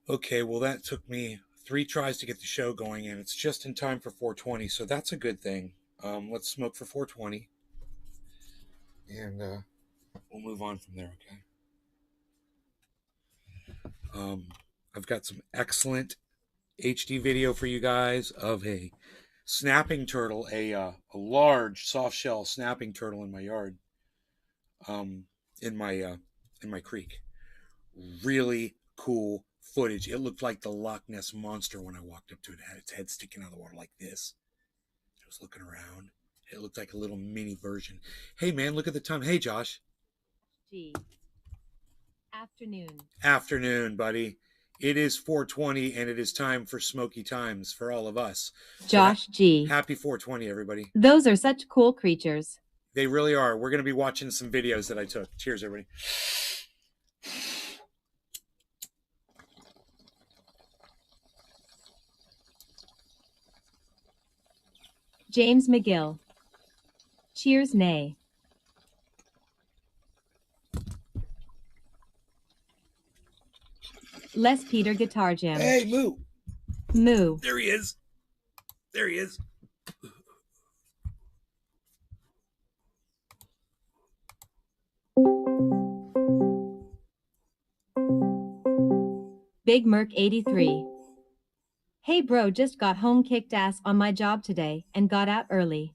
Okay, well, that took me 3 tries to get the show going, and it's just in time for 420, so that's a good thing. Let's smoke for 420, and we'll move on from there, okay? Um, I've got some excellent HD video for you guys of a snapping turtle, a large soft shell snapping turtle in my yard, um, in my in my creek. Really cool footage. It looked like the Loch Ness monster when I walked up to it. It had its head sticking out of the water like this. It was looking around. It looked like a little mini version. Hey man, look at the time. Hey Josh. G. Afternoon. Afternoon, buddy. It is 420 and it is time for smoky times for all of us. Josh G. Happy 420, everybody. Those are such cool creatures. They really are. We're going to be watching some videos that I took. Cheers, everybody. James McGill. Cheers, nay. Les Peter Guitar Jam. Hey, Moo. Moo. There he is. There he is. Big Merc 83. Hey bro, just got home, kicked ass on my job today and got out early.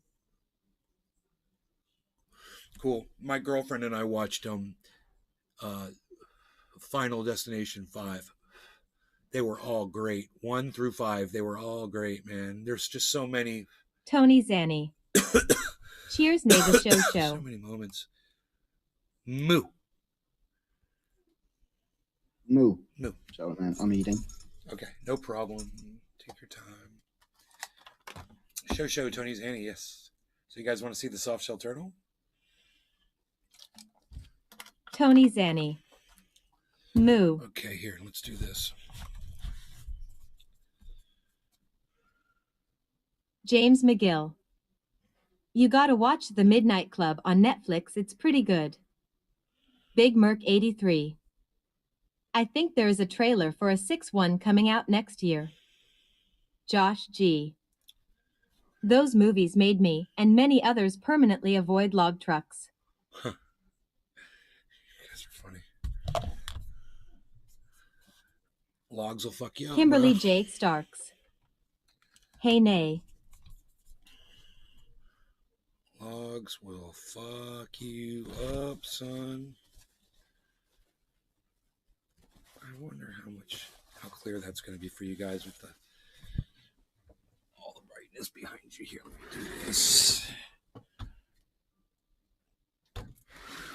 Cool. My girlfriend and I watched Final Destination 5. They were all great. 1 through 5, they were all great, man. There's just so many. Tony Zanny. Cheers, nay the show. So many moments. Moo. Moo. Moo. So, I'm eating. Okay, no problem. Take your time. Show, Tony's Annie, yes. So you guys want to see the soft shell turtle? Tony Zanny. Moo. Okay, here, let's do this. James McGill. You gotta watch The Midnight Club on Netflix, it's pretty good. Big Merc 83. I think there is a trailer for a 6-1 coming out next year. Josh G. Those movies made me and many others permanently avoid log trucks. You guys are funny. Logs will fuck you up. Kimberly bro. J. Starks. Hey nay. Logs will fuck you up, son. I wonder how clear that's going to be for you guys with all the brightness behind you here. Let me do this.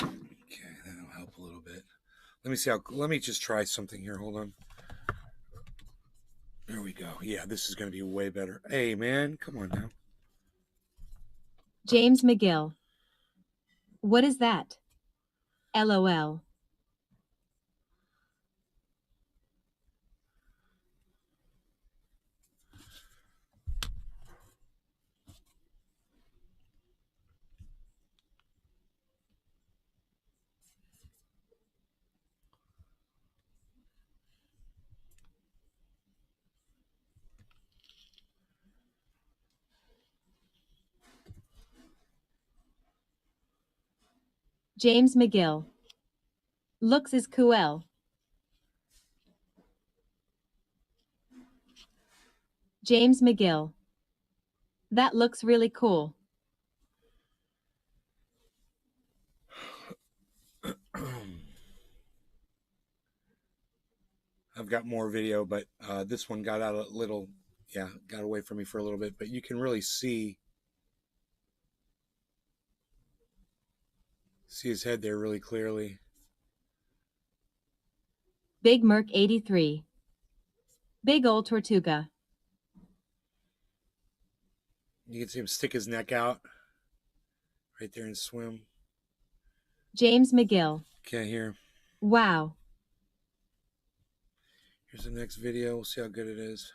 Okay, that'll help a little bit. Let me just try something here. Hold on. There we go. Yeah, this is going to be way better. Hey, man, come on now. James McGill. What is that? LOL. James McGill. Looks is cool. James McGill. That looks really cool. I've got more video, but this one got got away from me for a little bit, but you can really see his head there really clearly. Big Merc 83. Big old Tortuga. You can see him stick his neck out right there and swim. James McGill. Can't hear. Wow. Here's the next video. We'll see how good it is.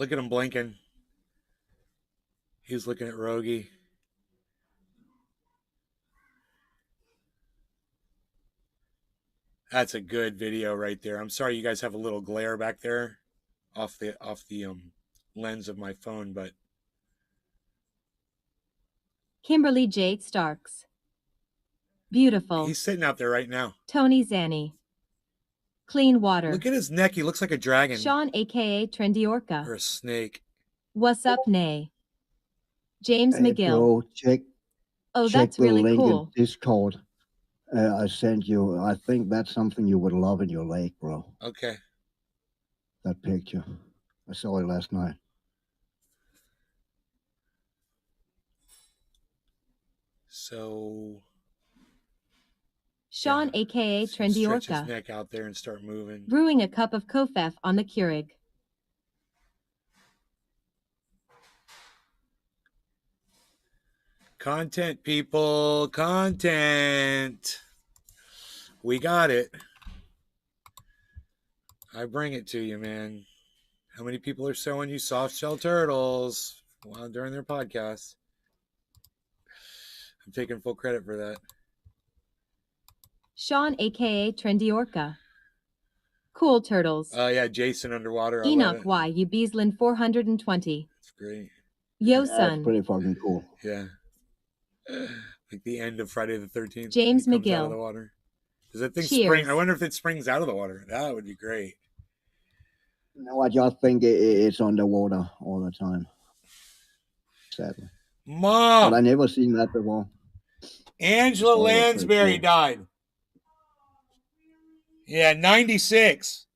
Look at him blinking. He's looking at Rogie. That's a good video right there. I'm sorry you guys have a little glare back there off the lens of my phone, but Kimberly J. Starks. Beautiful. he's sitting out there right now. Tony Zanny. Clean water. Look at his neck. He looks like a dragon. Sean, a.k.a. Trendy Orca. Or a snake. What's up, Nay? James McGill. Bro, check That's the really link cool. in Discord. I sent you. I think that's something you would love in your lake, bro. Okay. That picture. I saw it last night. So Sean, yeah. a.k.a. So Trendy stretch Orca. his neck out there and start moving. Brewing a cup of Kofef on the Keurig. Content, people. Content. We got it. I bring it to you, man. How many people are showing you soft shell turtles during their podcast? I'm taking full credit for that. Sean, a.k.a. Trendy Orca. Cool turtles. Yeah, Jason underwater. Enoch Y. Ubeaslin 420. That's great. Yo, That's son. pretty fucking cool. Yeah. Like the end of Friday the 13th. James Comes McGill. out of the water. Does that thing Cheers. spring? I wonder if it springs out of the water. That would be great. No, I just think it's underwater all the time. Sadly. Mom! But I never seen that before. Angela Oh, that's pretty Lansbury cool. died. Yeah, 96.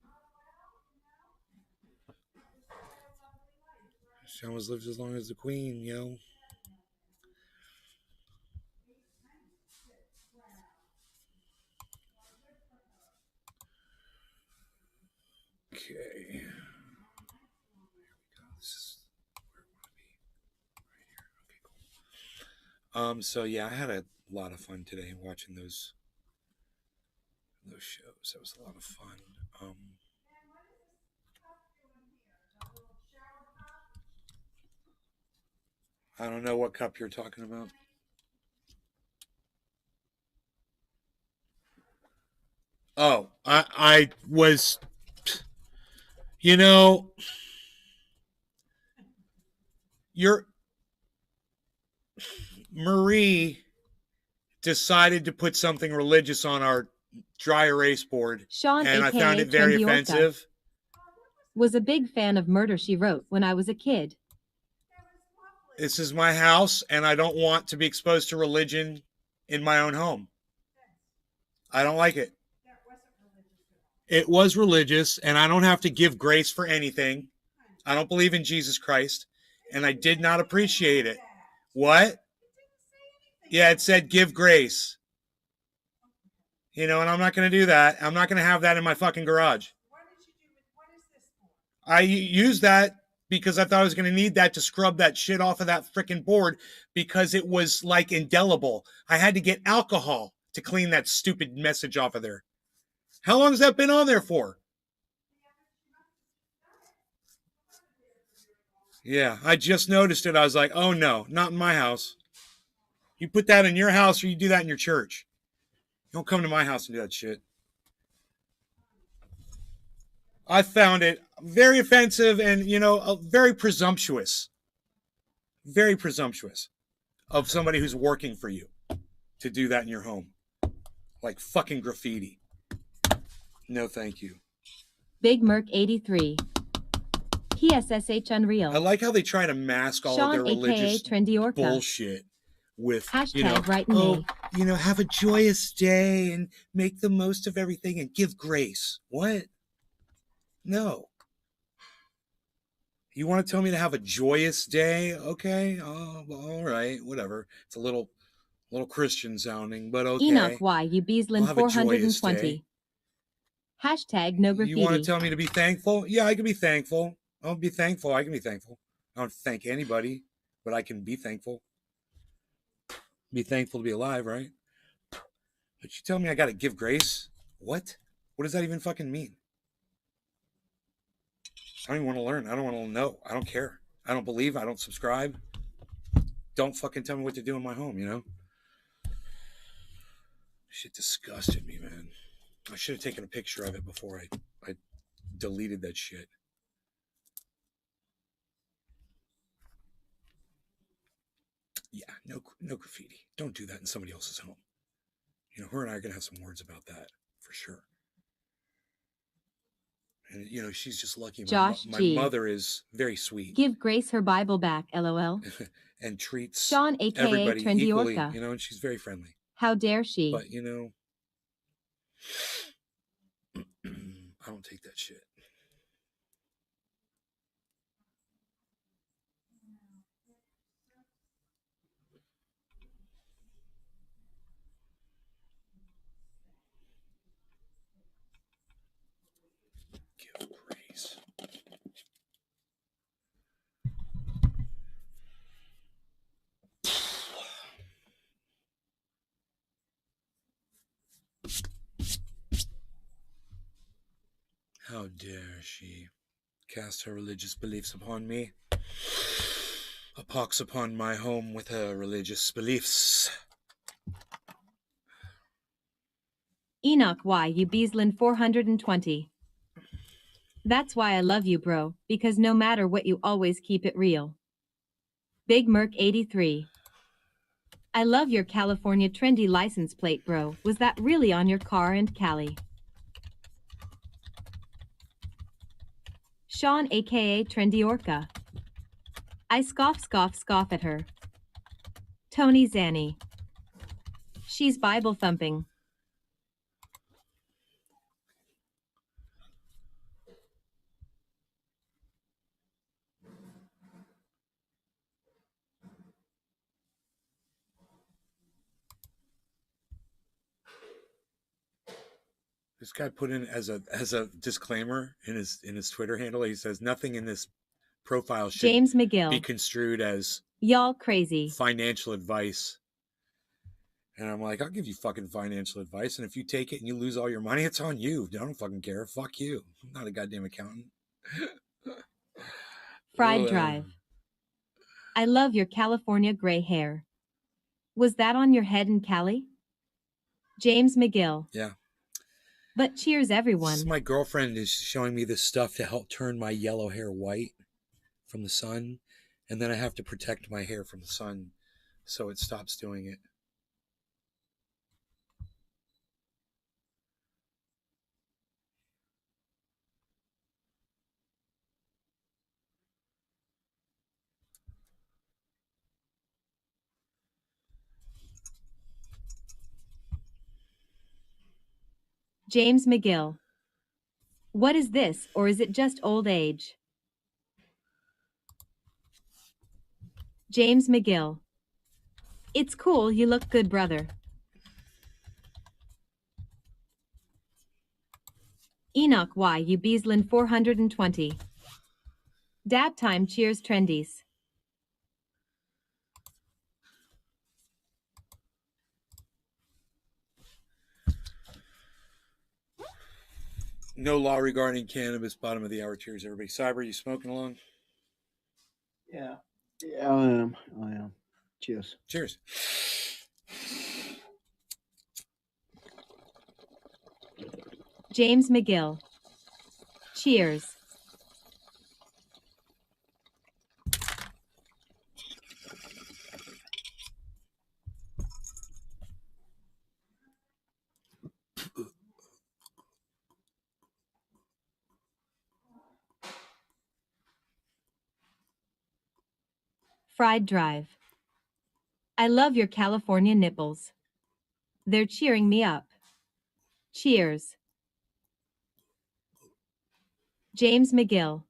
She almost lived as long as the Queen, yo. Okay. Here we go. This is where I want to be. Right here. Okay, cool. So yeah, I had a lot of fun today watching those shows. That was a lot of fun. I don't know what cup you're talking about. Oh, I was, Marie decided to put something religious on our dry erase board, Sean, and I a.k.a. found it very Trendy Orca. offensive. Was a big fan of Murder, She Wrote when I was a kid. This is my house, and I don't want to be exposed to religion in my own home. I don't like it. It was religious, and I don't have to give grace for anything. I don't believe in Jesus Christ, and I did not appreciate it. What? Yeah, it said give grace. And I'm not going to do that. I'm not going to have that in my fucking garage. I used that because I thought I was going to need that to scrub that shit off of that freaking board because it was like indelible. I had to get alcohol to clean that stupid message off of there. How long has that been on there for? Yeah, I just noticed it. I was like, oh no, not in my house. You put that in your house or you do that in your church. You don't come to my house and do that shit. I found it very offensive and, very presumptuous. Very presumptuous of somebody who's working for you to do that in your home. Like fucking graffiti. No, thank you. Big Merc 83. PSSH Unreal. I like how they try to mask all Sean, of their religious Trendy Orca. bullshit with, Hashtag right have a joyous day and make the most of everything and give grace. What? No. You want to tell me to have a joyous day? Okay. Oh, well, all right. Whatever. It's a little Christian sounding, but okay. Enoch Y. Ubeaslin 420. Hashtag no graffiti. You want to tell me to be thankful? Yeah, I can be thankful. I'll be thankful. I can be thankful. I don't thank anybody, but I can be thankful. Be thankful to be alive, right? But you tell me I got to give grace? What? What does that even fucking mean? I don't even want to learn. I don't want to know. I don't care. I don't believe. I don't subscribe. Don't fucking tell me what to do in my home, you know? Shit disgusted me, man. I should have taken a picture of it before I deleted that shit. Yeah, no graffiti. Don't do that in somebody else's home. You know, her and I are going to have some words about that for sure. And, you know, she's just lucky. Josh my G. mother is very sweet. Give Grace her Bible back, LOL. And treats Sean, aka everybody Trendy equally, Orca. you know, and she's very friendly. How dare she? But, you know, I don't take that shit. Give grace. How dare she cast her religious beliefs upon me? A pox upon my home with her religious beliefs. Enoch Y. U. Beaslin 420. That's why I love you, bro, because no matter what, you always keep it real. Big Merc 83. I love your California trendy license plate, bro. Was that really on your car and Cali? Sean, aka Trendy Orca. I scoff at her. Tony Zanny. She's Bible thumping. This guy put in as a disclaimer in his Twitter handle. He says nothing in this profile should James McGill. be construed as y'all crazy financial advice. And I'm like, I'll give you fucking financial advice, and if you take it and you lose all your money, it's on you. I don't fucking care. Fuck you. I'm not a goddamn accountant. Fried Drive. I love your California gray hair. Was that on your head in Cali? James McGill. Yeah. But cheers, everyone. My girlfriend is showing me this stuff to help turn my yellow hair white from the sun, and then I have to protect my hair from the sun so it stops doing it. James McGill. What is this, or is it just old age? James McGill. It's cool, you look good, brother. Enoch Y. U. Beaslin 420. Dab time, cheers, trendies. No law regarding cannabis. Bottom of the hour. Cheers, everybody. Cyber, you smoking along? Yeah. Yeah, I am. Cheers. Cheers. James McGill. Cheers. Fried Drive. I love your California nipples. They're cheering me up. Cheers. James McGill.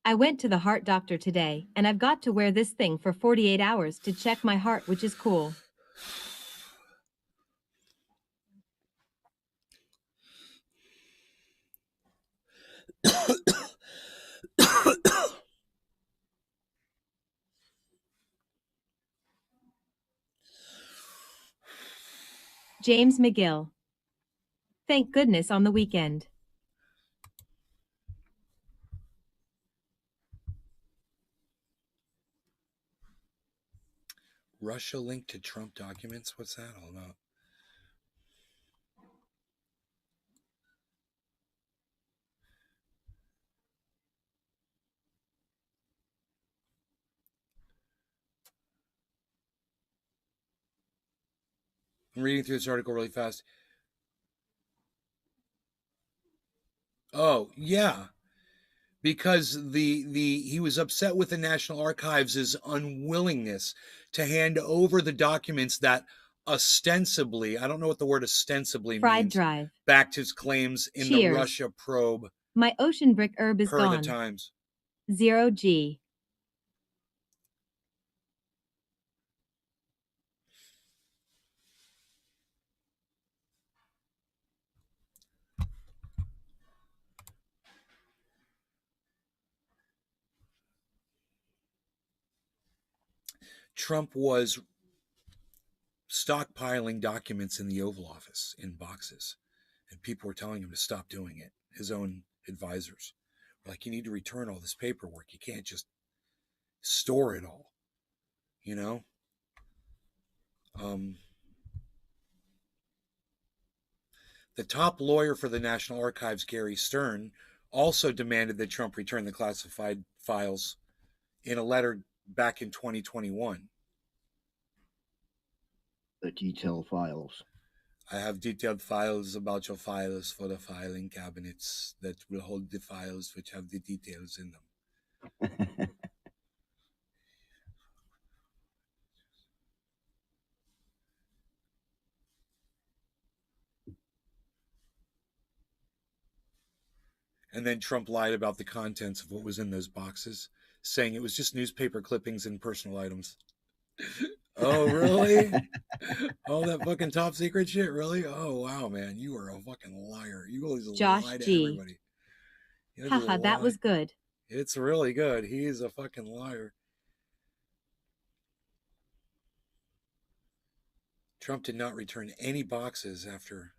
I went to the heart doctor today, and I've got to wear this thing for 48 hours to check my heart, which is cool. James McGill. Thank goodness on the weekend. Russia linked to Trump documents? What's that all about? I'm reading through this article really fast. Oh, yeah. Because he was upset with the National Archives' unwillingness to hand over the documents that ostensibly, I don't know what the word ostensibly Fried means, drive. backed his claims in the Cheers. Russia probe My ocean brick herb is per the gone. Times. 0G. Trump was stockpiling documents in the Oval Office in boxes, and people were telling him to stop doing it. His own advisors were like, you need to return all this paperwork. You can't just store it all, you know? The top lawyer for the National Archives, Gary Stern, also demanded that Trump return the classified files in a letter back in 2021. The detailed files. I have detailed files about your files for the filing cabinets that will hold the files which have the details in them. And then Trump lied about the contents of what was in those boxes, saying it was just newspaper clippings and personal items. Oh, really? Oh, that fucking top secret shit, really? Oh, wow, man. You are a fucking liar. You always Josh lie to G. everybody. Haha, that was good. It's really good. He is a fucking liar. Trump did not return any boxes after.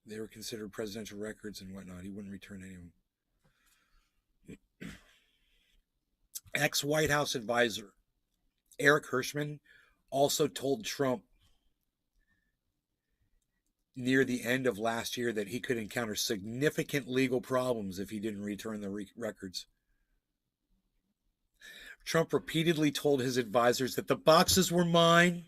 They were considered presidential records and whatnot. He wouldn't return any of them. Ex-White House advisor Eric Hirschman also told Trump near the end of last year that he could encounter significant legal problems if he didn't return the records. Trump repeatedly told his advisors that the boxes were mine,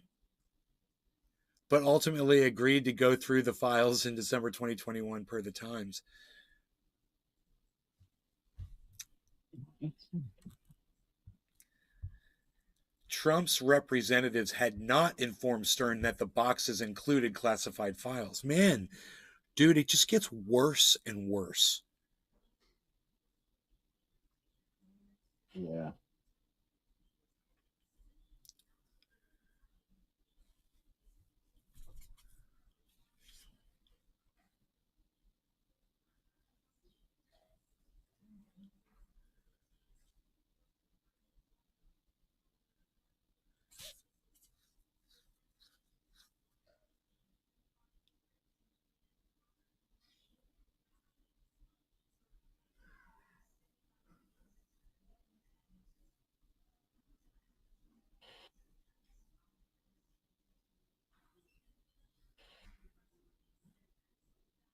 but ultimately agreed to go through the files in December 2021 per the Times. Trump's representatives had not informed Stern that the boxes included classified files. Man, dude, it just gets worse and worse. Yeah.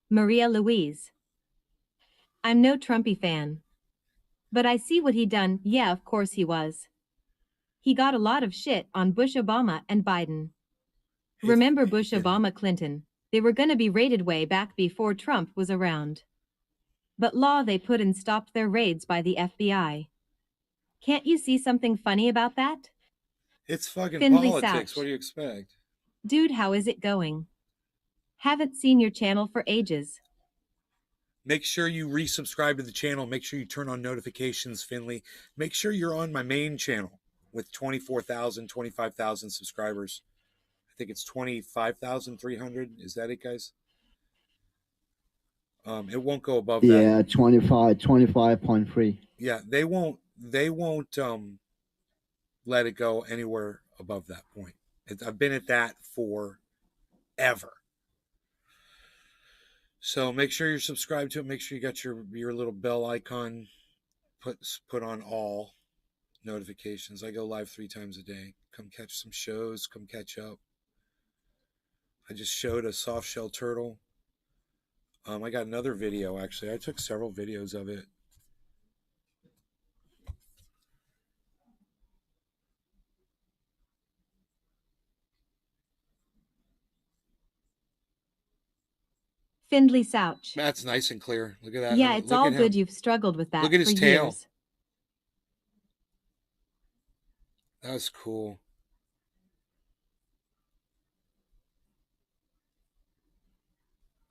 Maria Louise. I'm no Trumpy fan. But I see what he done. Yeah, of course he was. He got a lot of shit on Bush, Obama, and Biden. Remember Bush, Obama, Clinton? They were gonna be raided way back before Trump was around. But law they put and stopped their raids by the FBI. Can't you see something funny about that? It's fucking Findlay politics. Souch. What do you expect? Dude, how is it going? Haven't seen your channel for ages. Make sure you resubscribe to the channel. Make sure you turn on notifications, Finley. Make sure you're on my main channel with 24,000, 25,000 subscribers. I think it's 25,300. Is that it, guys? It won't go above that. Yeah, 25.3. Yeah, they won't let it go anywhere above that point. I've been at that forever. So make sure you're subscribed to it. Make sure you got your little bell icon put on all notifications. I go live 3 times a day. Come catch some shows. Come catch up. I just showed a soft shell turtle. I got another video actually. I took several videos of it. Findley Souch. That's nice and clear. Look at that. Yeah, it's Look all at good him. you've struggled with that Look at his for tail. years. That was cool.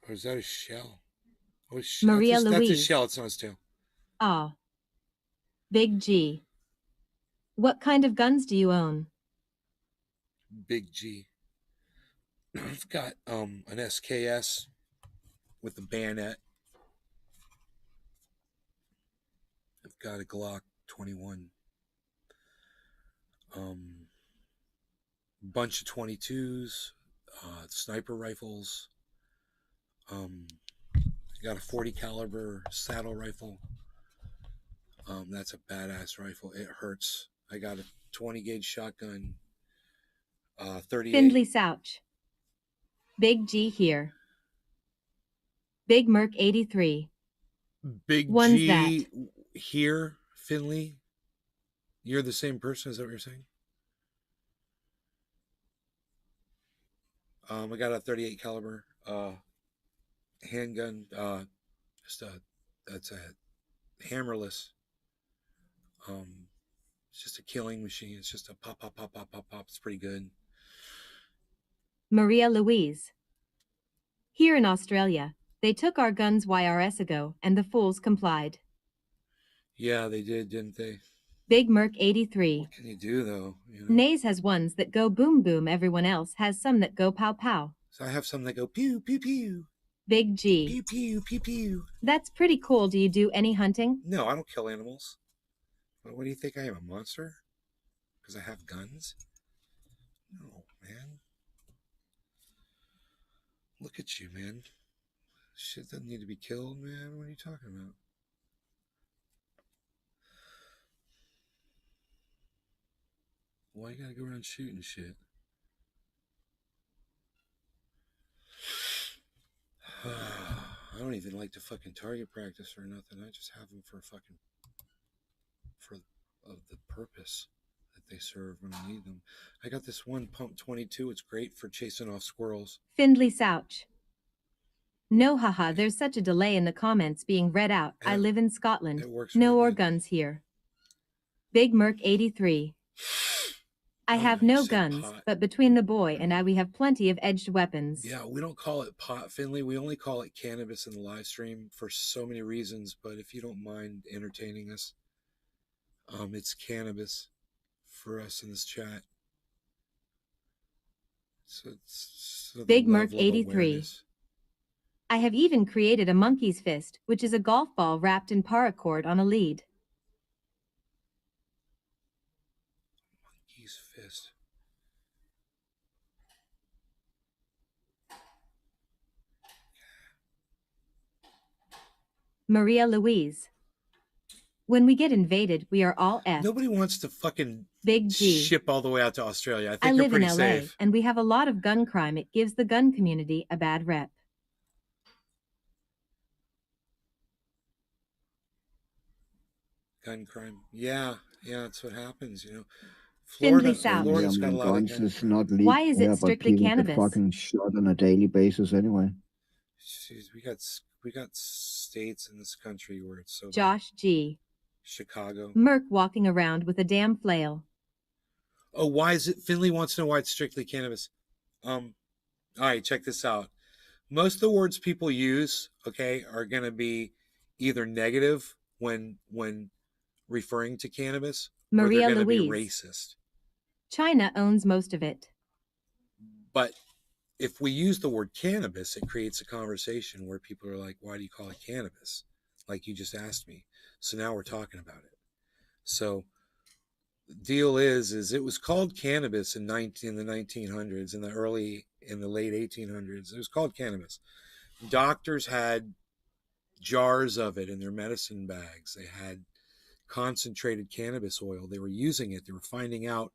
Or is that a shell? Oh, Maria that's a Louise. shell. It's not his tail. Ah. Big G. What kind of guns do you own? Big G. I've got an SKS with a bayonet. I've got a Glock 21. Bunch of 22s, sniper rifles. I got a 40 caliber saddle rifle. That's a badass rifle. It hurts. I got a 20 gauge shotgun. 38. Findley Souch. Big G here. Big Merc 83. Big One's G here, Finley. You're the same person, is that what you're saying? I got a 38 caliber handgun. That's a hammerless. It's just a killing machine. It's just a pop, pop, pop, pop, pop, pop. It's pretty good. Maria Louise. Here in Australia, they took our guns YRS ago, and the fools complied. Yeah, they did, didn't they? Big Merc 83. What can you do, though? You know? Nays has ones that go boom boom. Everyone else has some that go pow pow. So I have some that go pew, pew, pew. Big G. Pew, pew, pew, pew. That's pretty cool. Do you do any hunting? No, I don't kill animals. What do you think I am, a monster? Because I have guns? No, man. Look at you, man. Shit doesn't need to be killed, man. What are you talking about? Why you gotta go around shooting shit? I don't even like to fucking target practice or nothing. I just have them for fucking of the purpose that they serve when I need them. I got this one pump 22. It's great for chasing off squirrels. Findley Souch. No, haha, there's such a delay in the comments being read out. I live in Scotland. It works No really or good. guns here. Big Merc 83. I have no guns, pot. but between the boy and I, we have plenty of edged weapons. Yeah, we don't call it pot, Finley. We only call it cannabis in the live stream for so many reasons. But if you don't mind entertaining us, it's cannabis for us in this chat. So it's Big Merc 83. I have even created a monkey's fist, which is a golf ball wrapped in paracord on a lead. Monkey's fist. Maria Louise. When we get invaded, we are all F. Nobody wants to fucking Big G. ship all the way out to Australia. I think I you're live in pretty LA, safe. and we have a lot of gun crime. It gives the gun community a bad rep. Gun crime. Yeah, that's what happens, you know. Findley South. Florida's got a lot of guns gun is crime. not legal. Why is it but strictly people cannabis? get fucking shot on a daily basis anyway. Jeez, we got states in this country where it's so Josh G. Chicago. Merc walking around with a damn flail. Oh, why is it? Finley wants to know why it's strictly cannabis. All right, check this out. Most of the words people use, okay, are going to be either negative when referring to cannabis, Maria or they're going to be Louise. racist. China owns most of it. But if we use the word cannabis, it creates a conversation where people are like, why do you call it cannabis? Like you just asked me. So now we're talking about it. So the deal is it was called cannabis in the 1900s, in the late 1800s. It was called cannabis. Doctors had jars of it in their medicine bags. They had concentrated cannabis oil. They were using it. They were finding out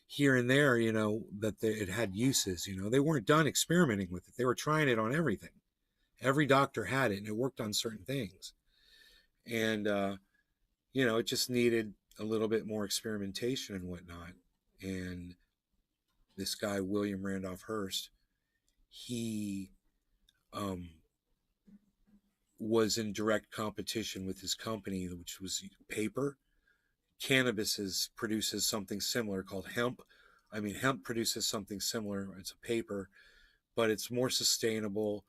here and there, that it had uses. They weren't done experimenting with it. They were trying it on everything. Every doctor had it, and it worked on certain things. And, it just needed a little bit more experimentation and whatnot. And this guy, William Randolph Hearst, he was in direct competition with his company, which was paper. Cannabis produces something similar called hemp. Hemp produces something similar. It's a paper, but it's more sustainable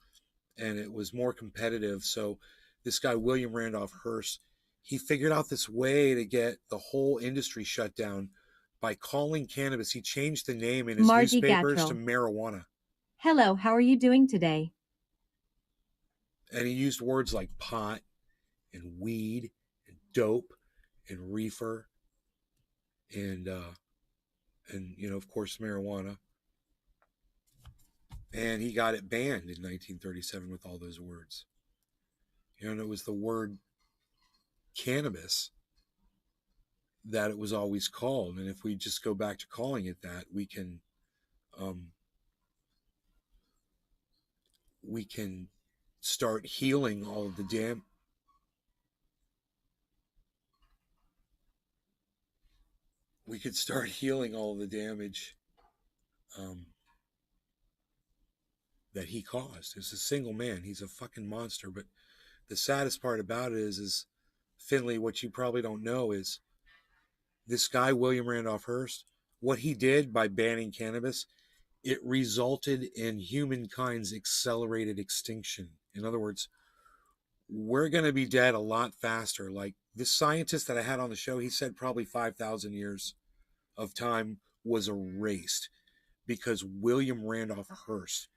and it was more competitive. So this guy, William Randolph Hearst, he figured out this way to get the whole industry shut down by calling cannabis. He changed the name in his Margie newspapers Gattrell. to marijuana. Hello, how are you doing today? And he used words like pot and weed and dope and reefer and of course marijuana. And he got it banned in 1937 with all those words. And it was the word cannabis that it was always called. And if we just go back to calling it that, we can start healing all of the we could start healing all of the damage that he caused. He's a single man. He's a fucking monster. But the saddest part about it is Finley, what you probably don't know is this guy, William Randolph Hearst, what he did by banning cannabis, it resulted in humankind's accelerated extinction. In other words, we're going to be dead a lot faster. Like this scientist that I had on the show, he said probably 5,000 years of time was erased because William Randolph Hearst,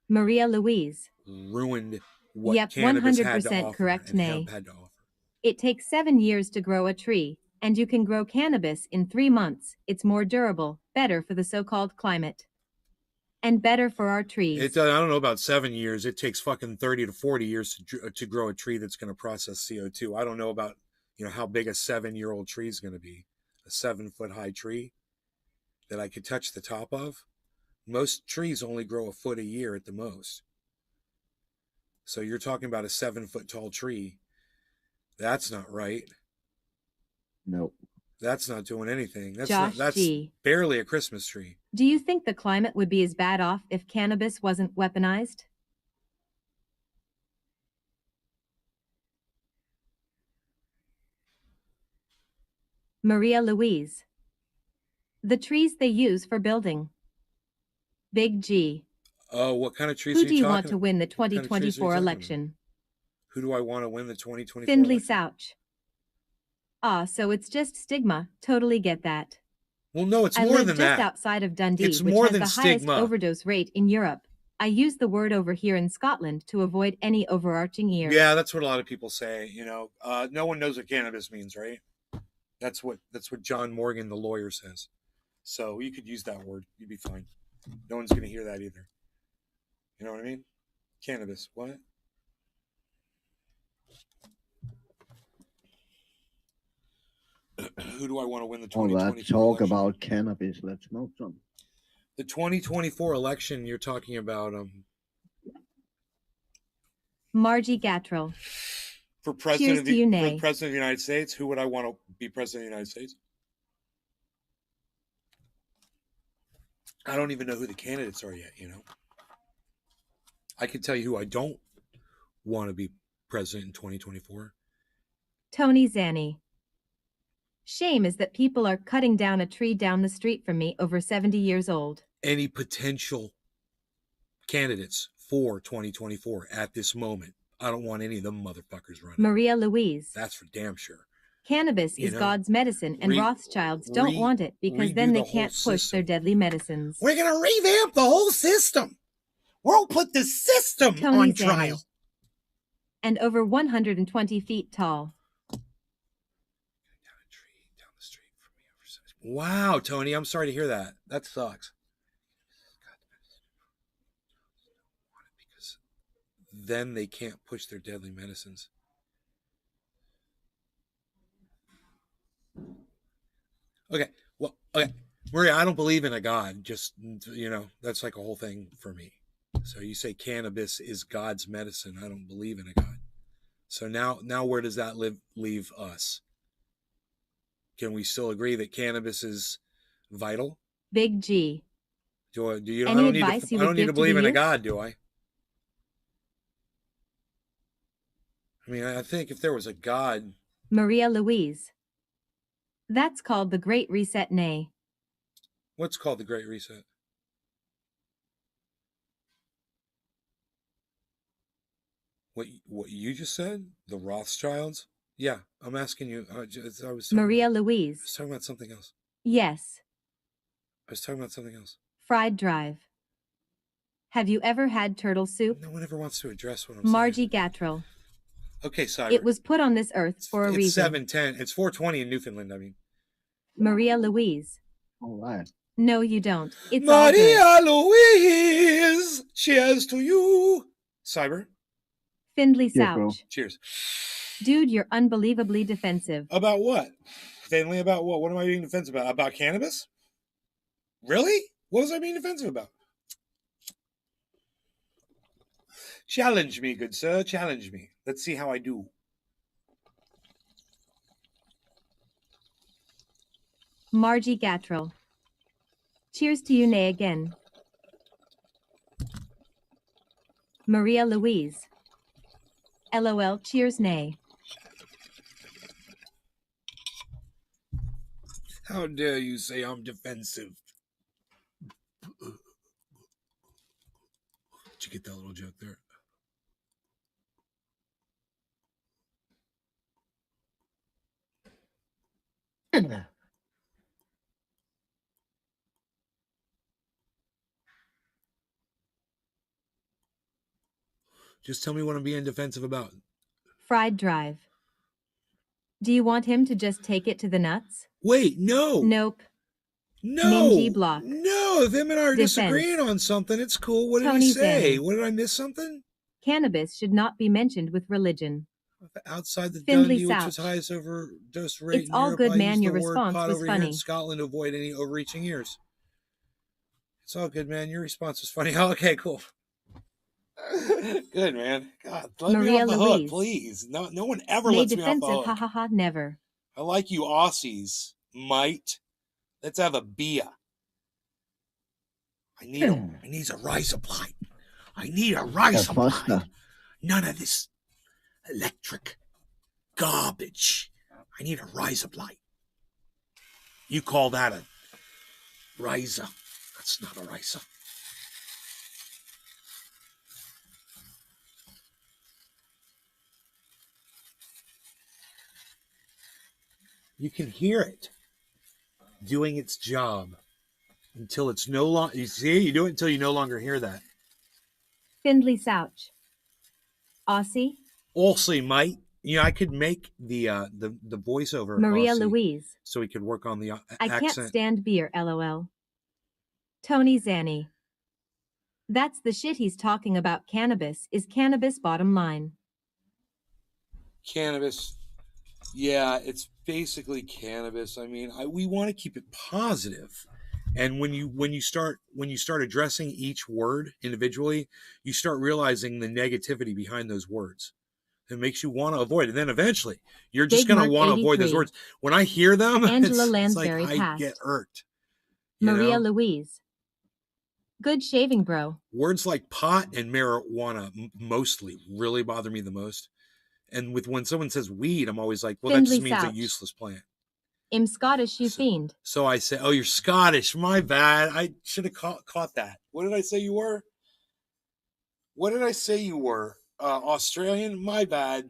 Maria Louise, ruined what yep, cannabis 100% had to offer correct, and Nay. hemp had to offer. It takes 7 years to grow a tree, and you can grow cannabis in 3 months. It's more durable, better for the so-called climate, and better for our trees. I don't know about 7 years. It takes fucking 30 to 40 years to grow a tree that's going to process CO2. I don't know about, how big a 7-year-old tree is going to be. A 7-foot high tree that I could touch the top of. Most trees only grow a foot a year at the most. So you're talking about a 7-foot tall tree. That's not right. Nope. That's not doing anything. Josh G. barely a Christmas tree. Do you think the climate would be as bad off if cannabis wasn't weaponized? Maria Louise. The trees they use for building. Big G. Oh, what kind of trees Who are do you want talking to win the what kind of trees are you 2024 talking election? about? Who do I want to win the 2024 Findlay election? Souch. Ah, so it's just stigma. Totally get that. Well, no, it's I more live than just that. outside of Dundee, It's which more has than the highest stigma. overdose rate in Europe. I use the word over here in Scotland to avoid any overarching ears. Yeah, that's what a lot of people say. No one knows what cannabis means, right? That's what John Morgan, the lawyer, says. So you could use that word. You'd be fine. No one's going to hear that either. You know what I mean? Cannabis. What? Who do I want to win the All 2024 that talk election? about cannabis, let's smoke some. The 2024 election, you're talking about Margie Gattrell. for president Cheers to you, Nay. for president of the United States. Who would I want to be president of the United States? I don't even know who the candidates are yet. I can tell you who I don't want to be president in 2024. Tony Zanni. Shame is that people are cutting down a tree down the street from me over 70 years old. Any potential candidates for 2024 at this moment, I don't want any of them motherfuckers running. Maria Louise. That's for damn sure. Cannabis is God's medicine, and Rothschilds don't want it because then they can't push their deadly medicines. We're going to revamp the whole system. We'll put the system Tony on trial. Zanni. And over 120 feet tall. Wow, Tony, I'm sorry to hear that. That sucks. Because then they can't push their deadly medicines. Okay. Well, okay. Maria, I don't believe in a God. Just, that's like a whole thing for me. So you say cannabis is God's medicine. I don't believe in a God. So now where does that leave us? Can we still agree that cannabis is vital? Big G. Do you? Any advice you I would don't need give to to the believe in a youth? God, do I? I mean, I think if there was a God, Maria Louise. That's called the Great Reset, nay. what's called the Great Reset? What you just said? The Rothschilds? Yeah, I'm asking you. Maria Louise. talking about something else. Yes. I was talking about something else. Fried drive. Have you ever had turtle soup? No one ever wants to address what I'm Margie saying. Gatrell. Okay, Cyber. It was put on this earth for a it's reason. 7:10. It's 4:20 in Newfoundland. I mean. Maria Louise. All right. No, you don't. It's Maria all good. Louise. Cheers to you. Cyber. Findlay Yes, bro. Souch. Cheers. Dude, you're unbelievably defensive. About what? Finley, about what? What am I being defensive about? About cannabis? Really? What was I being defensive about? Challenge me, good sir. Challenge me. Let's see how I do. Margie Gatrell. Cheers to you, nay again. Maria Louise. LOL, cheers, nay. How dare you say I'm defensive? Did you get that little joke there? Just tell me what I'm being defensive about. Fried drive. Do you want him to just take it to the nuts? Wait, no. Nope. No. Mingy block. No, if him and I are Defense. disagreeing on something, it's cool. What did Tony he say? Zanny. What did I miss something? Cannabis should not be mentioned with religion. Outside the Findlay Dundee, which was Souch. highest overdose rate It's in all Europe, good, I man. used Your the word response pot was over here in funny. Scotland to avoid any overreaching ears. It's all good, man. Your response was funny. Oh, okay, cool. Good, man. God, let me Maria off the Louise. hook, please. No one ever Nay lets me off the defensive, hook. ha ha ha, never. I like you Aussies, mate. Let's have a beer. I need a riser plate. I need a riser plate. None of this electric garbage. I need a riser plate. You call that a riser? That's not a riser. You can hear it doing its job until it's no longer. You see, you do it until you no longer hear that. Findlay Souch. Aussie. Also, mate, I could make the voiceover Maria Aussie, Louise. so we could work on the accent. I can't stand beer, LOL. Tony Zanny. That's the shit he's talking about. Cannabis is cannabis, bottom line. Cannabis. Yeah, it's basically cannabis. I mean, we want to keep it positive. And when you start addressing each word individually, you start realizing the negativity behind those words. It makes you want to avoid it. And then eventually, you're just going to want to avoid those words. When I hear them, Angela it's Lansbury like passed. I get irked. Maria Louise. Good shaving, bro. Words like pot and marijuana mostly really bother me the most. And when someone says weed, I'm always like, well, Findlay that just means Souch. a useless plant. I'm Scottish, you fiend. So I say, oh, you're Scottish. My bad. I should have caught that. What did I say you were? Australian? My bad.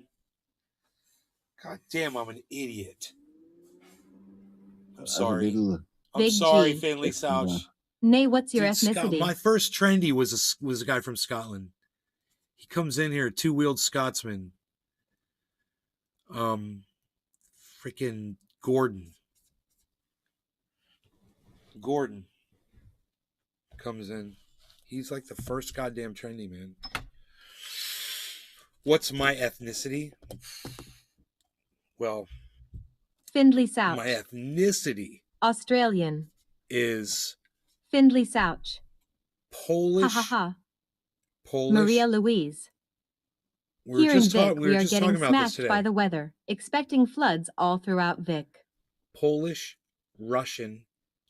God damn, I'm an idiot. I'm sorry. I'm sorry, Finlay Souch. Nay, what's your ethnicity? My first trendy was a guy from Scotland. He comes in here, two-wheeled Scotsman. Freaking Gordon comes in. He's like the first goddamn trendy, man. What's my ethnicity? Well, Findlay Souch. My ethnicity. Australian. is Findlay Souch. Ha Polish. ha ha. Polish. Maria Louise. We were Here in just Vic, we are just getting talking about this smashed by today. the weather, expecting floods all throughout Vic. Polish, Russian,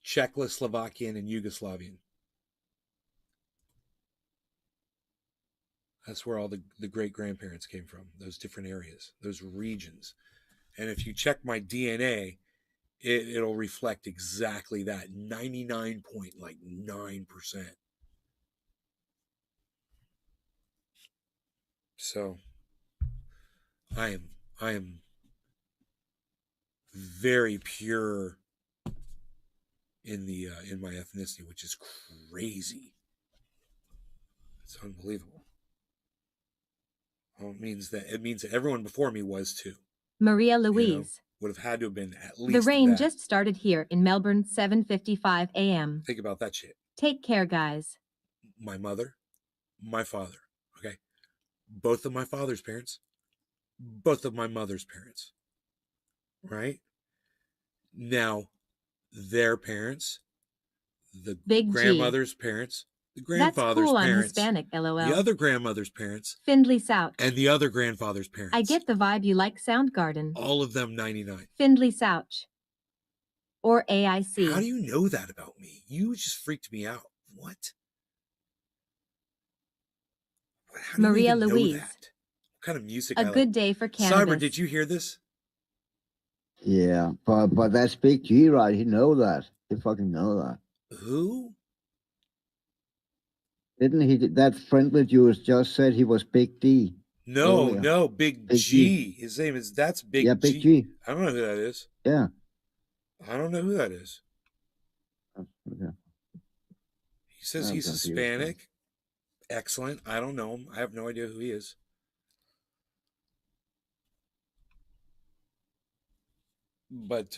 Czechoslovakian, and Yugoslavian. That's where all the great-grandparents came from, those different areas, those regions. And if you check my DNA, it'll reflect exactly that, 99.9%. So I am very pure in my ethnicity, which is crazy. It's unbelievable. Well, it means that everyone before me was too. Maria Louise. Would have had to have been at least The rain that. just started here in Melbourne, 7:55 a.m. Think about that shit. Take care, guys. My mother, my father, okay? Both of my father's parents, both of my mother's parents, right? Now, their parents, the Big grandmother's parents, the grandfather's That's cool parents, on Hispanic, LOL. the other grandmother's parents, Findlay Souch. and the other grandfather's parents. I get the vibe you like Soundgarden. All of them 99. Findlay Souch. Or AIC. How do you know that about me? You just freaked me out. What? How do Maria you even Louise. know that? What kind of music? A good day for cannabis. Cyber, did you hear this? Yeah, but that's Big G, right? He know that. He fucking know that. Who? Didn't he? That friend that you just said he was Big D. No, earlier. no, Big G. G. His name is, that's Big G. Yeah, Big G. I don't know who that is. Yeah. I don't know who that is. Okay. He says he's Hispanic. Excellent. I don't know him. I have no idea who he is. But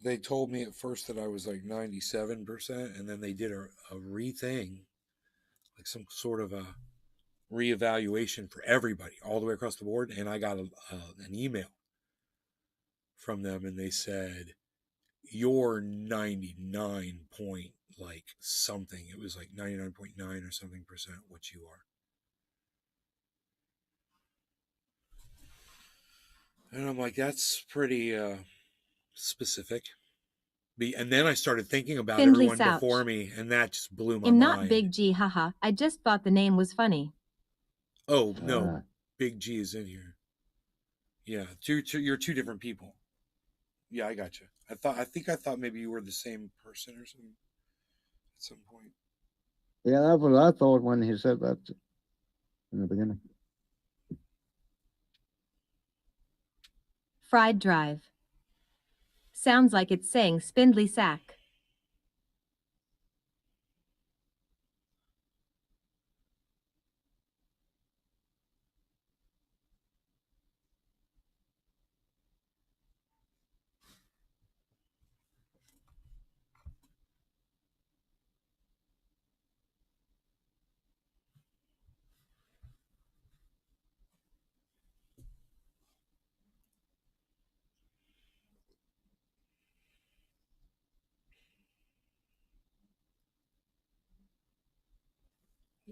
they told me at first that I was like 97%, and then they did a re-thing, like some sort of a reevaluation for everybody all the way across the board, and I got an email from them, and they said, you're 99 point like something. It was like 99.9 or something percent what you are. And I'm like, that's pretty specific. And then I started thinking about Findlay everyone Souch. before me, and that just blew my I'm mind. not Big G, haha. I just thought the name was funny. Oh, no. Big G is in here. Yeah, you're two different people. Yeah, I got you. I thought maybe you were the same person or something at some point. Yeah, that's what I thought when he said that in the beginning. Fried Drive. Sounds like it's saying Spindly Sack.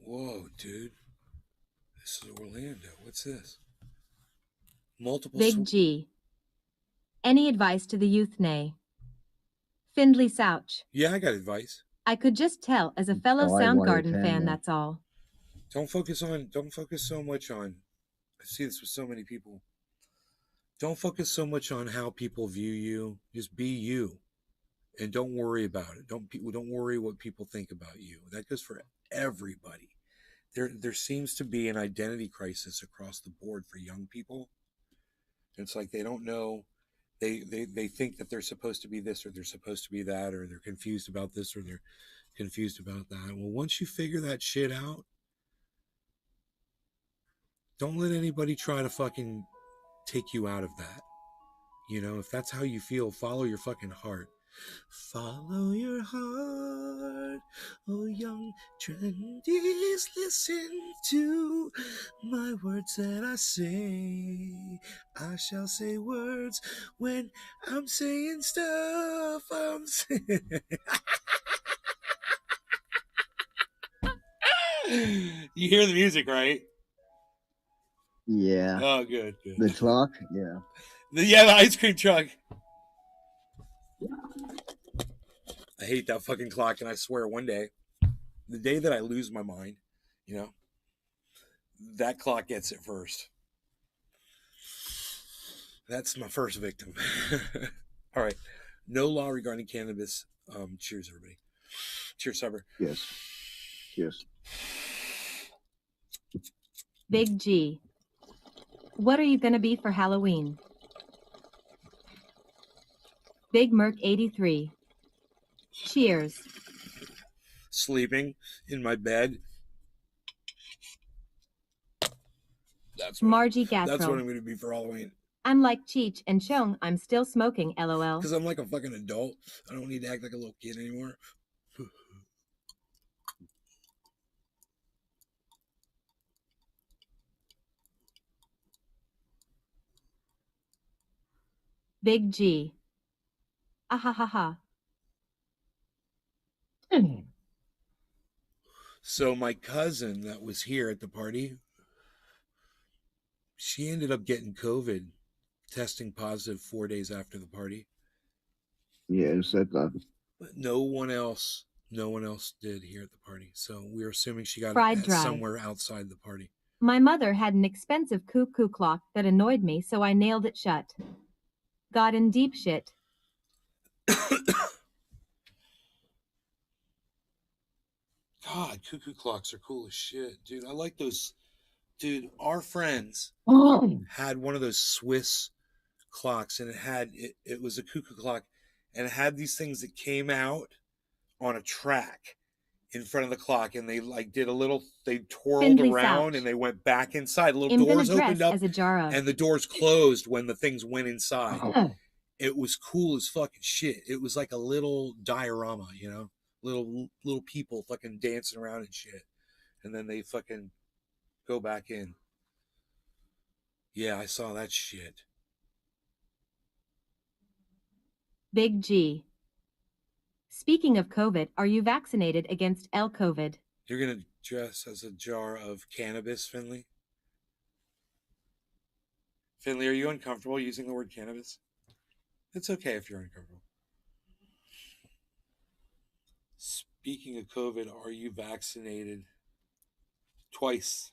Whoa, dude. This is Orlando. What's this? Multiple. Big G. Any advice to the youth, nay? Findlay Souch. Yeah, I got advice. I could just tell as a fellow Soundgarden fan, that's all. Don't focus so much on, I see this with so many people. Don't focus so much on how people view you. Just be you. And don't worry about it. Don't worry what people think about you. That goes for everybody. There seems to be an identity crisis across the board for young people. It's like they don't know. They think that they're supposed to be this, or they're supposed to be that, or they're confused about this, or they're confused about that. Well, once you figure that shit out, don't let anybody try to fucking take you out of that. You know, if that's how you feel, follow your fucking heart. Follow your heart, oh young trendies, listen to my words that I say. I shall say words when I'm saying stuff. You hear the music, right? Yeah. Oh, good. The clock? Yeah. The ice cream truck. I hate that fucking clock, and I swear one day, the day that I lose my mind, that clock gets it first. That's my first victim. All right. No law regarding cannabis. Cheers, everybody. Cheers, Cyber. Yes. Cheers. Big G. What are you gonna be for Halloween? Big Merc 83. Cheers. Sleeping in my bed. Margie That's what Gatrell. I'm going to be for Halloween. I'm like Cheech and Chong, I'm still smoking, lol. Because I'm like a fucking adult. I don't need to act like a little kid anymore. Big G. Ahahaha. So my cousin that was here at the party, she ended up getting COVID, testing positive 4 days after the party. Yeah, you said that. But no one else did here at the party. So we're assuming she got Fried it dry. somewhere outside the party. My mother had an expensive cuckoo clock that annoyed me, so I nailed it shut. Got in deep shit. God, cuckoo clocks are cool as shit. Dude, I like those. Dude, our friends had one of those Swiss clocks, and it was a cuckoo clock, and it had these things that came out on a track in front of the clock, and they like did a little, they twirled Findlay around Souch. and they went back inside. Little I'm gonna doors dress opened up as a jar of. and the doors closed when the things went inside. It was cool as fucking shit. It was like a little diorama, little people fucking dancing around and shit, and then they fucking go back in. Yeah, I saw that shit. Big G. Speaking of COVID, are you vaccinated against L-COVID? You're gonna dress as a jar of cannabis, Finley? Finley, are you uncomfortable using the word cannabis? It's okay if you're uncomfortable. Speaking of COVID, are you vaccinated? Twice.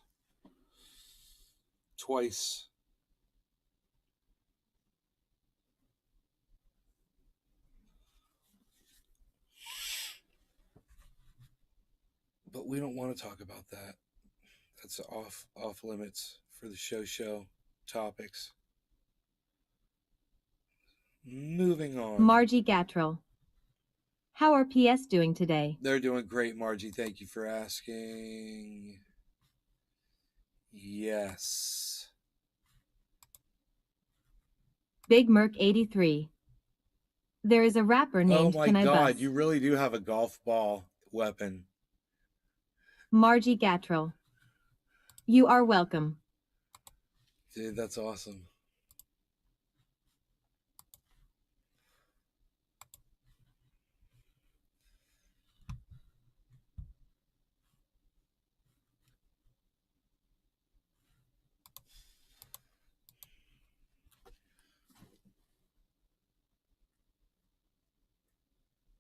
But we don't want to talk about that. That's off limits for the show topics. Moving on. Margie Gatrell. How are PS doing today? They're doing great, Margie. Thank you for asking. Yes. Big Merc 83. There is a rapper named Oh my Can I God, Bus? you really do have a golf ball weapon. Margie Gatrell. You are welcome. Dude, that's awesome.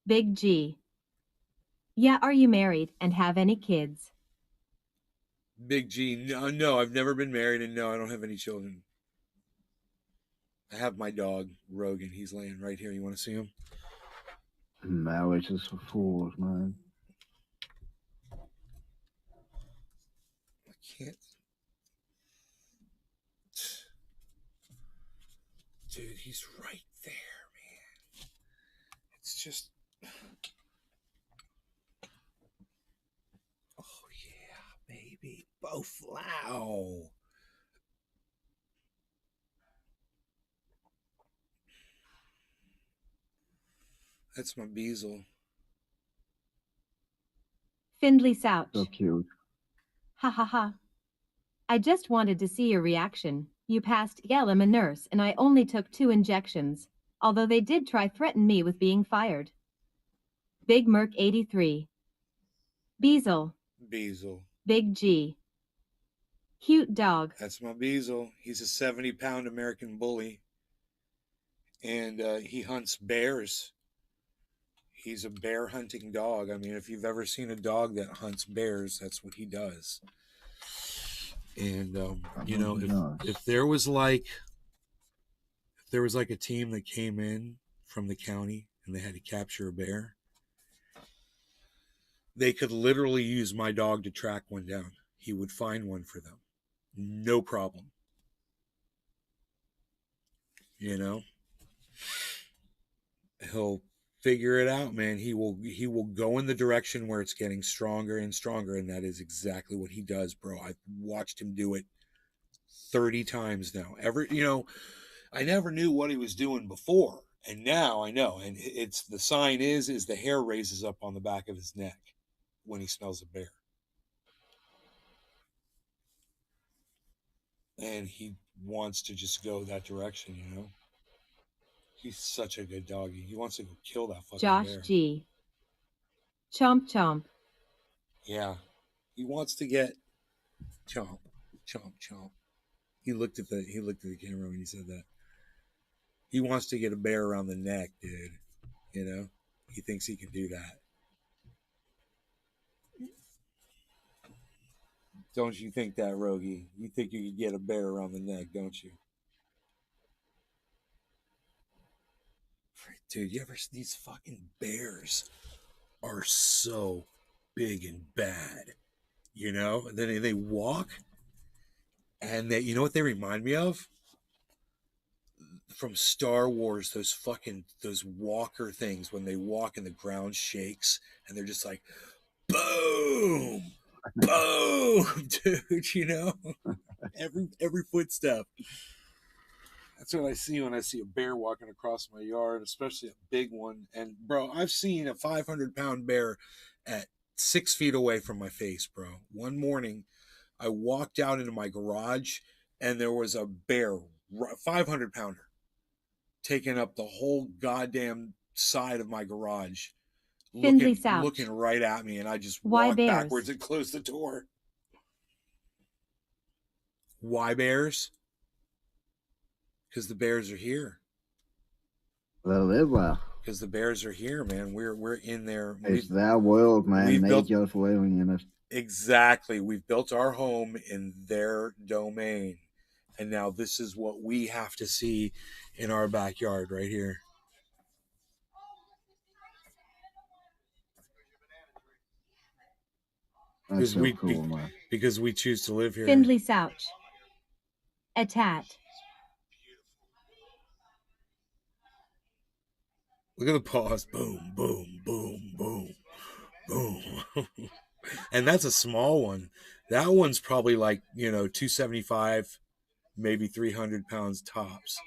Big G. Yeah, are you married and have any kids? Big G. No, I've never been married, and no, I don't have any children. I have my dog, Rogan. He's laying right here. You want to see him? Marriage is for fools, man. I can't. Dude, he's right there, man. It's just. Oh, yeah, baby. Both loud. That's my Beazle. Findlay Souch. So cute. Ha ha ha. I just wanted to see your reaction. You passed Yell, I'm a nurse, and I only took 2 injections, although they did try threaten me with being fired. Big Merc 83. Beazle. Beazle. Big G. Cute dog. That's my Beazle. He's a 70-pound American bully. And he hunts bears. He's a bear hunting dog. I mean, if you've ever seen a dog that hunts bears, that's what he does. And you know, if there was like a team that came in from the county and they had to capture a bear, they could literally use my dog to track one down. He would find one for them. No problem. You know? He'll figure it out, man. He will go in the direction where it's getting stronger and stronger, and that is exactly what he does, bro. I've watched him do it 30 times now. I never knew what he was doing before, and now I know. And it's the sign is the hair raises up on the back of his neck when he smells a bear. And he wants to just go that direction, you know? He's such a good doggy. He wants to go kill that fucking Josh bear. G. Chomp chomp. Yeah. He wants to get chomp, chomp, chomp. He looked at the camera when he said that. He wants to get a bear around the neck, dude. You know? He thinks he can do that. Don't you think that, Rogie? You think you could get a bear around the neck, don't you? Dude, you ever see these fucking bears are so big and bad, you know? And then they walk, and they, you know what they remind me of? From Star Wars, those walker things when they walk and the ground shakes, and they're just like, boom, boom, dude. You know, every footstep. That's what I see when I see a bear walking across my yard, especially a big one. And bro, I've seen a 500-pound bear at 6 feet away from my face, bro. One morning, I walked out into my garage, and there was a bear, 500-pounder, taking up the whole goddamn side of my garage, looking right at me, and I just walked backwards and closed the door. Why bears? Because the bears are here. Well, live well. Because the bears are here, man. We're in there. It's their world, man. They just living in it. Exactly. We've built our home in their domain. And now this is what we have to see in our backyard right here. That's so cool, man. Because we choose to live here. Findlay Souch. A tat. Look at the paws. Boom, boom, boom, boom, boom. And that's a small one. That one's probably like, 275, maybe 300 pounds tops.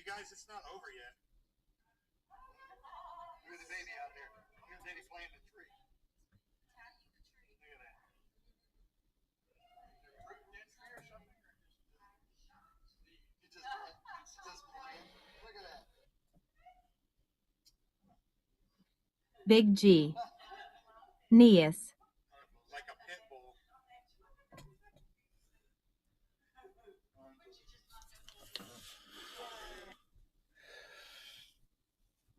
Guys, it's not over yet. Look at the baby out there. Look at the baby playing the tree. Look at that. Dead tree or something? It's just playing. Look at that. Big G. Neas. Like a pit bull.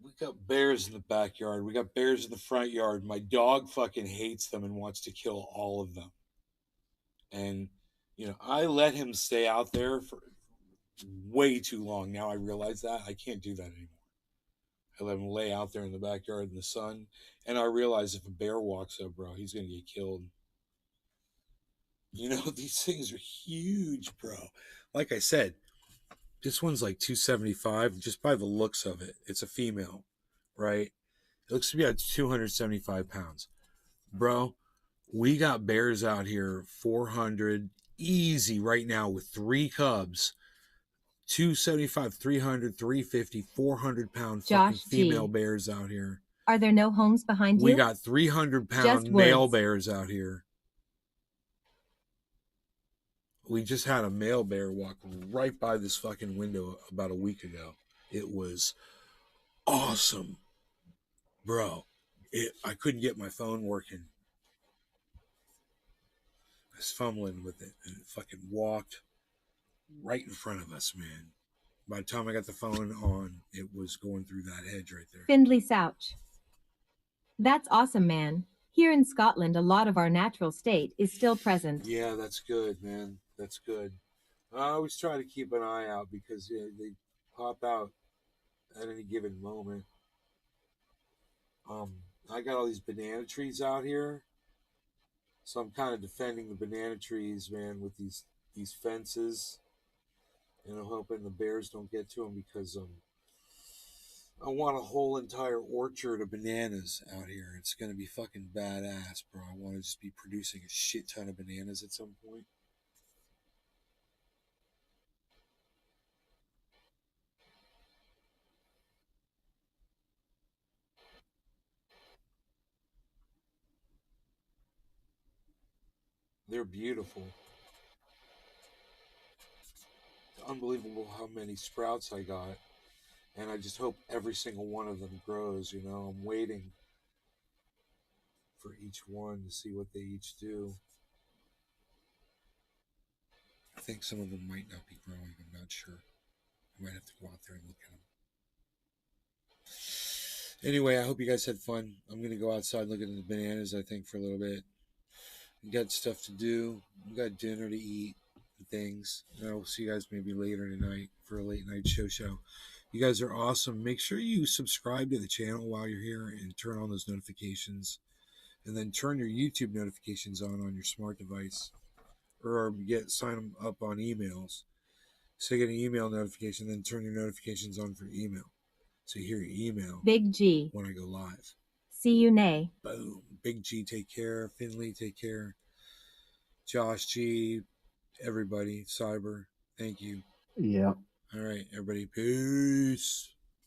We got bears in the backyard. We got bears in the front yard. My dog fucking hates them and wants to kill all of them. And, I let him stay out there for way too long. Now I realize that. I can't do that anymore. I let him lay out there in the backyard in the sun. And I realize if a bear walks up, bro, he's going to get killed. You know, these things are huge, bro. Like I said, this one's like 275 just by the looks of it. It's a female, right? It looks to be at 275 pounds. Bro, we got bears out here 400 easy right now with 3 cubs. 275, 300, 350, 400 pound fucking Josh female G. bears out here. Are there no homes behind We you? got 300 Just pound male woods. bears out here. We just had a male bear walk right by this fucking window about a week ago. It was awesome, bro. I couldn't get my phone working. I was fumbling with it, and it fucking walked right in front of us, man. By the time I got the phone on, it was going through that hedge right there. Findlay Souch. That's awesome, man. Here in Scotland, a lot of our natural state is still present. Yeah, that's good, man. That's good. I always try to keep an eye out because they pop out at any given moment. I got all these banana trees out here, so I'm kind of defending the banana trees, man, with these fences, and I'm hoping the bears don't get to them because I want a whole entire orchard of bananas out here. It's gonna be fucking badass, bro. I want to just be producing a shit ton of bananas at some point. They're beautiful. It's unbelievable how many sprouts I got, and I just hope every single one of them grows. You know, I'm waiting for each one to see what they each do. I think some of them might not be growing. I'm not sure. I might have to go out there and look at them. Anyway, I hope you guys had fun. I'm going to go outside and look at the bananas, I think, for a little bit. We got stuff to do. We got dinner to eat and things. And I'll see you guys maybe later tonight for a late night show. You guys are awesome. Make sure you subscribe to the channel while you're here and turn on those notifications. And then turn your YouTube notifications on your smart device. Or sign them up on emails. So you get an email notification, then turn your notifications on for email. So you hear your email Big G. when I go live. See you, Nay. Boom. Big G, take care. Finley, take care. Josh G, everybody. Cyber, thank you. Yeah. All right, everybody. Peace.